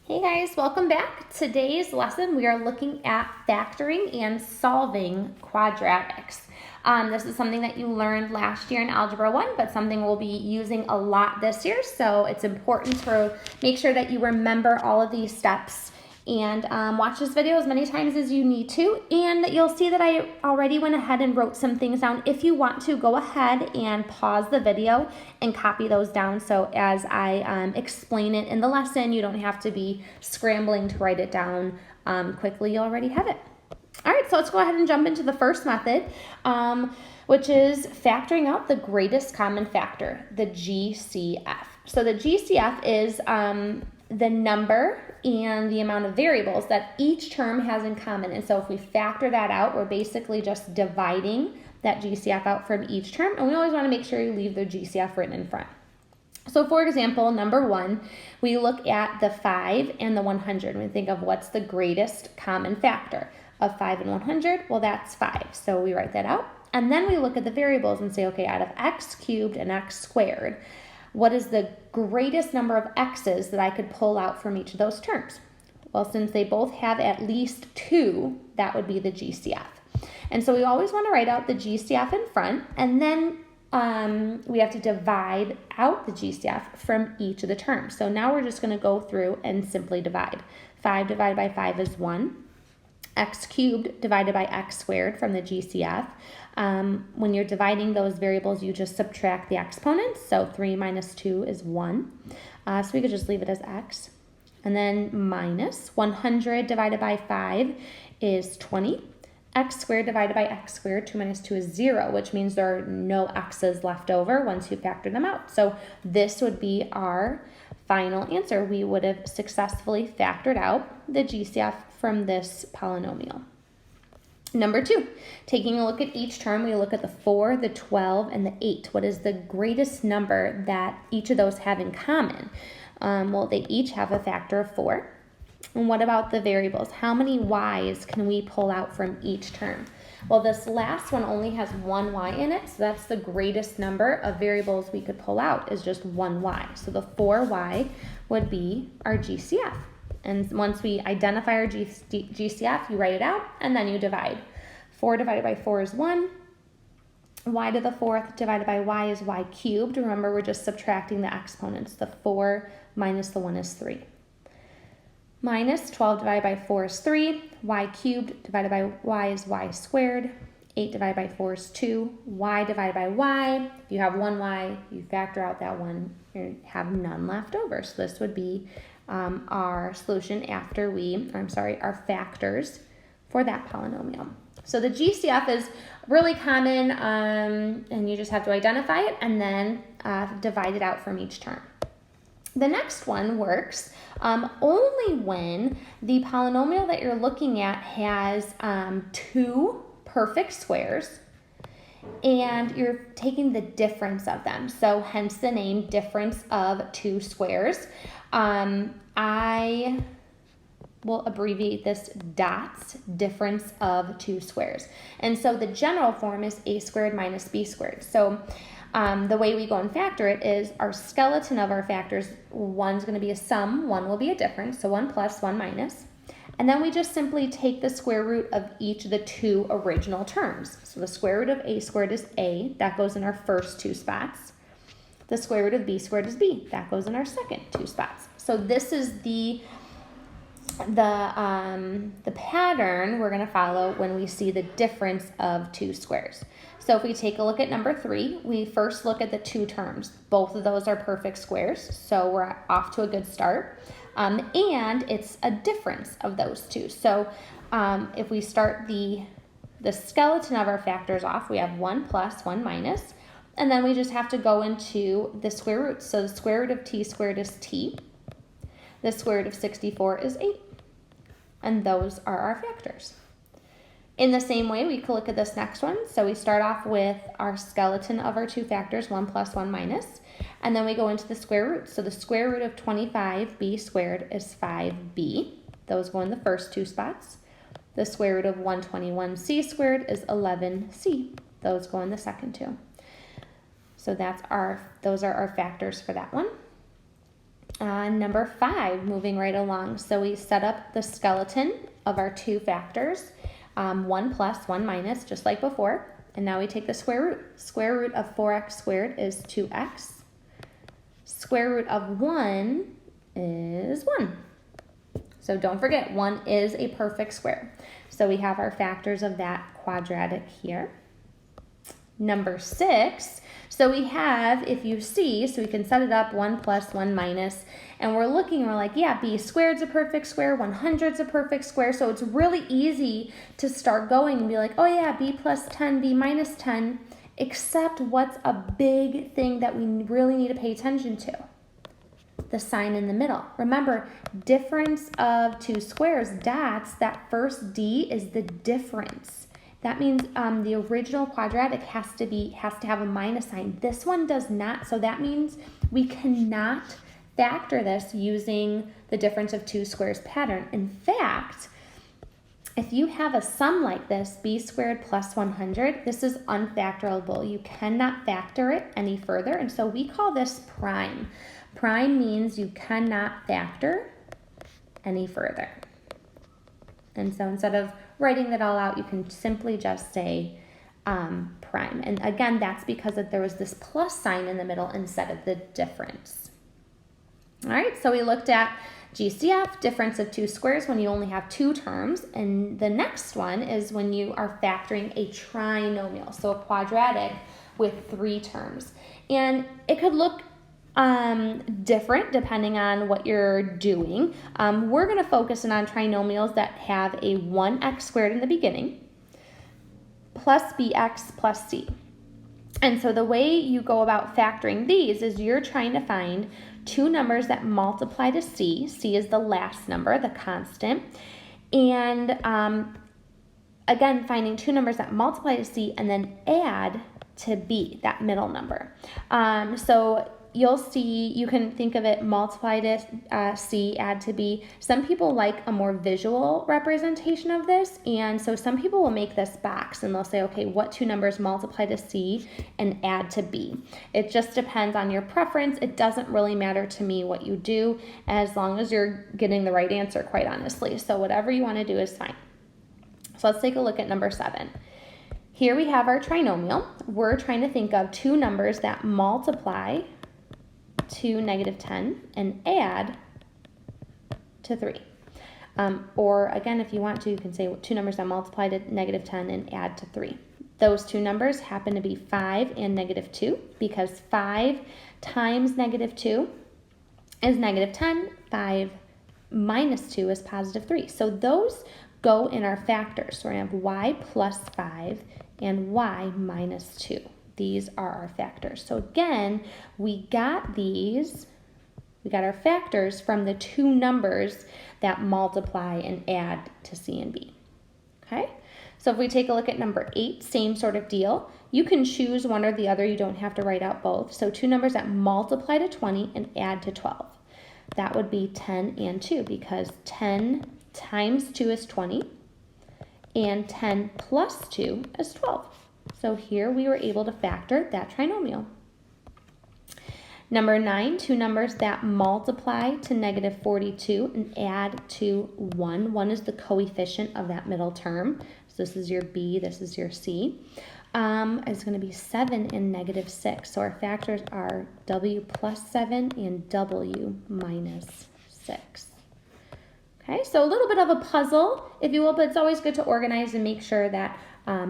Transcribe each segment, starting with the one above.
Hey guys, welcome back. Today's lesson we are looking at factoring and solving quadratics. This is something that you learned last year in Algebra 1, but something we'll be using a lot this year, so it's important to make sure that you remember all of these steps and watch this video as many times as you need to. And you'll see that I already went ahead and wrote some things down. If you want to, go ahead and pause the video and copy those down, so as I explain it in the lesson, you don't have to be scrambling to write it down quickly. You already have it. All right, so let's go ahead and jump into the first method, which is factoring out the greatest common factor, the GCF. So the GCF is the number and the amount of variables that each term has in common. And so if we factor that out, we're basically just dividing that GCF out from each term. And we always want to make sure you leave the GCF written in front. So for example, number 1, we look at the 5 and the 100. And we think of what's the greatest common factor of 5 and 100. Well, that's 5. So we write that out. And then we look at the variables and say, okay, out of x cubed and x squared, what is the greatest number of x's that I could pull out from each of those terms? Well, since they both have at least 2, that would be the GCF. And so we always want to write out the GCF in front, and then we have to divide out the GCF from each of the terms. So now we're just going to go through and simply divide. 5 divided by 5 is 1. X cubed divided by x squared from the GCF. When you're dividing those variables, you just subtract the exponents. So 3 minus 2 is 1. So we could just leave it as x. And then minus 100 divided by 5 is 20. X squared divided by x squared, 2 minus 2 is 0, which means there are no x's left over once you factor them out. So this would be our final answer. We would have successfully factored out the GCF from this polynomial. Number 2, taking a look at each term, we look at the 4, the 12, and the 8. What is the greatest number that each of those have in common? Well, they each have a factor of 4. And what about the variables? How many y's can we pull out from each term? Well, this last one only has one y in it, so that's the greatest number of variables we could pull out is just one y. So the 4y would be our GCF. And once we identify our GCF, you write it out, and then you divide. 4 divided by 4 is 1. Y to the 4th divided by y is y cubed. Remember, we're just subtracting the exponents. The 4 minus the 1 is 3. Minus 12 divided by 4 is 3. Y cubed divided by y is y squared. 8 divided by 4 is 2. Y divided by y. If you have one y, you factor out that one, you have none left over. So this would be our solution after our factors for that polynomial. So the GCF is really common, and you just have to identify it and then divide it out from each term. The next one works only when the polynomial that you're looking at has 2 perfect squares and you're taking the difference of them. So hence the name difference of 2 squares. I will abbreviate this DOTS, difference of 2 squares. And so the general form is a squared minus b squared. So the way we go and factor it is our skeleton of our factors, one's going to be a sum, one will be a difference, so 1 plus, 1 minus. And then we just simply take the square root of each of the 2 original terms. So the square root of a squared is a, that goes in our first 2 spots. The square root of b squared is b, that goes in our second 2 spots. So this is the pattern we're going to follow when we see the difference of 2 squares. So if we take a look at number 3, we first look at the 2 terms. Both of those are perfect squares, so we're off to a good start. And it's a difference of those 2. So if we start the skeleton of our factors off, we have 1 plus, 1 minus, and then we just have to go into the square roots. So the square root of t squared is t. The square root of 64 is 8. And those are our factors. In the same way, we could look at this next one. So we start off with our skeleton of our 2 factors, 1 plus, 1 minus, and then we go into the square root. So the square root of 25b squared is 5b. Those go in the first 2 spots. The square root of 121c squared is 11c. Those go in the second 2. So those are our factors for that one. Number 5, moving right along. So we set up the skeleton of our two factors, 1 plus, 1 minus, just like before. And now we take the square root. Square root of 4x squared is 2x. Square root of 1 is 1. So don't forget, 1 is a perfect square. So we have our factors of that quadratic here. Number 6, so we have, if you see, so we can set it up 1 plus, 1 minus, and we're looking, we're like, yeah, b squared's a perfect square, 100's a perfect square, so it's really easy to start going and be like, oh yeah, b plus 10, b minus 10, except what's a big thing that we really need to pay attention to? The sign in the middle. Remember, difference of two squares, dots, that first d is the difference. That means the original quadratic has to have a minus sign. This one does not, so that means we cannot factor this using the difference of two squares pattern. In fact, if you have a sum like this, b squared plus 100, this is unfactorable. You cannot factor it any further, and so we call this prime. Prime means you cannot factor any further. And so instead of writing that all out, you can simply just say prime. And again, that's because there was this plus sign in the middle instead of the difference. All right, so we looked at GCF, difference of two squares when you only have two terms. And the next one is when you are factoring a trinomial, so a quadratic with 3 terms. And it could look different depending on what you're doing. We're going to focus in on trinomials that have a 1x squared in the beginning plus bx plus c. And so the way you go about factoring these is you're trying to find two numbers that multiply to c. C is the last number, the constant. And again, finding two numbers that multiply to c and then add to b, that middle number. So you'll see, you can think of it multiply to c, add to b. Some people like a more visual representation of this, and so some people will make this box and they'll say, okay, what two numbers multiply to c and add to b? It just depends on your preference. It doesn't really matter to me what you do as long as you're getting the right answer, quite honestly. So whatever you want to do is fine. So let's take a look at number 7. Here we have our trinomial. We're trying to think of two numbers that multiply to -10 and add to 3. Or again, if you want to, you can say two numbers that multiply to -10 and add to 3. Those two numbers happen to be 5 and -2 because 5 times -2 is -10, 5 minus 2 is +3. So those go in our factors. So we're going to have y plus 5 and y minus 2. These are our factors. So again, we got our factors from the two numbers that multiply and add to c and b. Okay? So if we take a look at number 8, same sort of deal. You can choose one or the other. You don't have to write out both. So two numbers that multiply to 20 and add to 12. That would be 10 and 2 because 10 times 2 is 20 and 10 plus 2 is 12. So here we were able to factor that trinomial. Number 9, two numbers that multiply to -42 and add to 1. 1 is the coefficient of that middle term. So this is your b, this is your c. It's going to be 7 and -6. So our factors are w plus 7 and w minus 6. Okay, so a little bit of a puzzle, if you will, but it's always good to organize and make sure that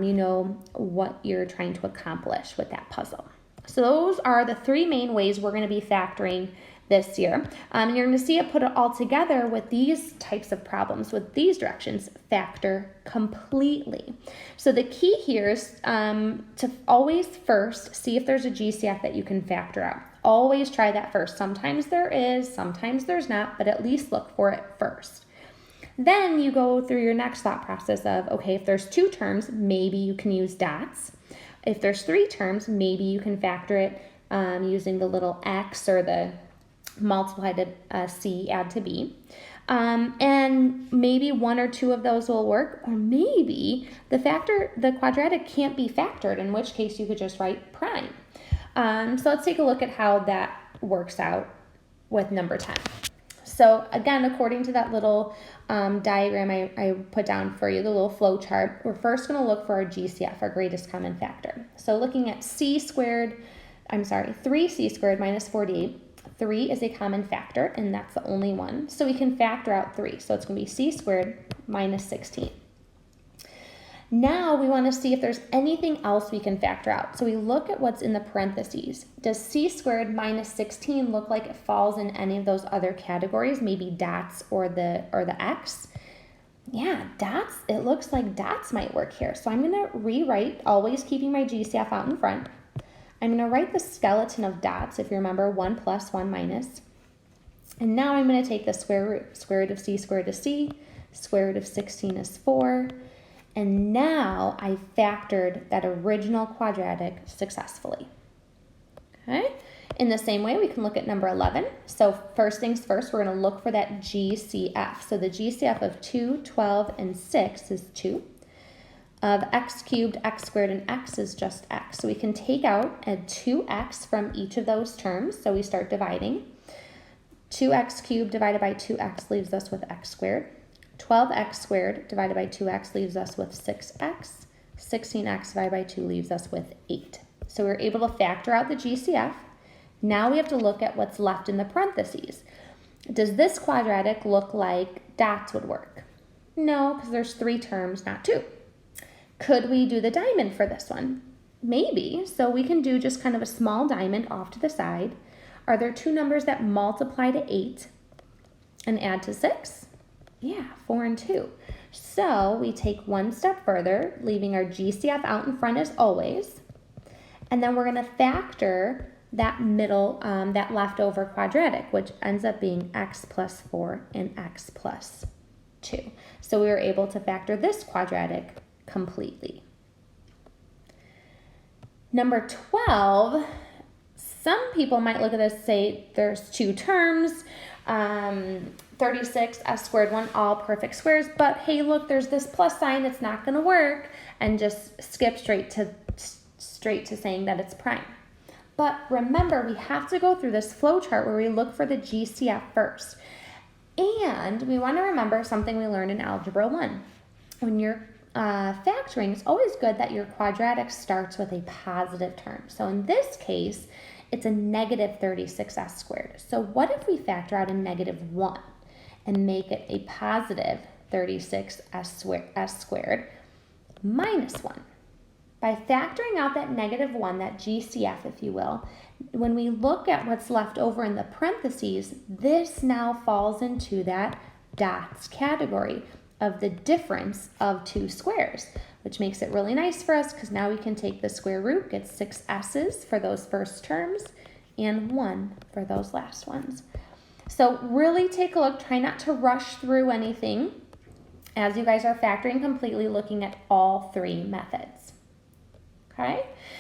you know what you're trying to accomplish with that puzzle. So those are the 3 main ways we're going to be factoring this year. You're going to see it put it all together with these types of problems, with these directions, factor completely. So the key here is to always first see if there's a GCF that you can factor out. Always try that first. Sometimes there is, sometimes there's not, but at least look for it first. Then you go through your next thought process of, okay, if there's 2 terms, maybe you can use dots. If there's 3 terms, maybe you can factor it using the little x or the multiply to c, add to b. And maybe 1 or 2 of those will work, or maybe the quadratic can't be factored, in which case you could just write prime. So let's take a look at how that works out with number 10. So again, according to that little diagram I put down for you, the little flow chart, we're first going to look for our GCF, our greatest common factor. So looking at 3c squared minus 48. 3 is a common factor, and that's the only one. So we can factor out 3. So it's going to be c squared minus 16. Now we want to see if there's anything else we can factor out. So we look at what's in the parentheses. Does c squared minus 16 look like it falls in any of those other categories, maybe dots or the x? Yeah, dots, it looks like dots might work here. So I'm going to rewrite, always keeping my GCF out in front. I'm going to write the skeleton of dots, if you remember, 1 plus, 1 minus. And now I'm going to take the square root. Square root of c squared is c. Square root of 16 is 4. And now I factored that original quadratic successfully. Okay? In the same way, we can look at number 11. So first things first, we're going to look for that GCF. So the GCF of 2, 12, and 6 is 2. Of x cubed, x squared, and x is just x. So we can take out a 2x from each of those terms. So we start dividing. 2x cubed divided by 2x leaves us with x squared. 12x squared divided by 2x leaves us with 6x. 16x divided by 2 leaves us with 8. So we're able to factor out the GCF. Now we have to look at what's left in the parentheses. Does this quadratic look like dots would work? No, because there's 3 terms, not 2. Could we do the diamond for this one? Maybe. So we can do just kind of a small diamond off to the side. Are there 2 numbers that multiply to 8 and add to 6? Yeah, 4 and 2. So we take one step further, leaving our GCF out in front as always. And then we're going to factor that middle, that leftover quadratic, which ends up being x plus 4 and x plus 2. So we were able to factor this quadratic completely. Number 12, some people might look at this and say there's 2 terms, 36, s squared 1, all perfect squares, but hey, look, there's this plus sign, it's not going to work, and just skip straight to saying that it's prime. But remember, we have to go through this flow chart where we look for the GCF first. And we want to remember something we learned in Algebra 1. When you're factoring, it's always good that your quadratic starts with a positive term. So in this case, it's a negative 36s squared. So what if we factor out a negative 1 and make it a positive 36s squared minus 1? By factoring out that negative 1, that GCF, if you will, when we look at what's left over in the parentheses, this now falls into that dots category of the difference of 2 squares, which makes it really nice for us because now we can take the square root, get 6 s's for those first terms, and 1 for those last ones. So really take a look. Try not to rush through anything as you guys are factoring completely, looking at all 3 methods. Okay?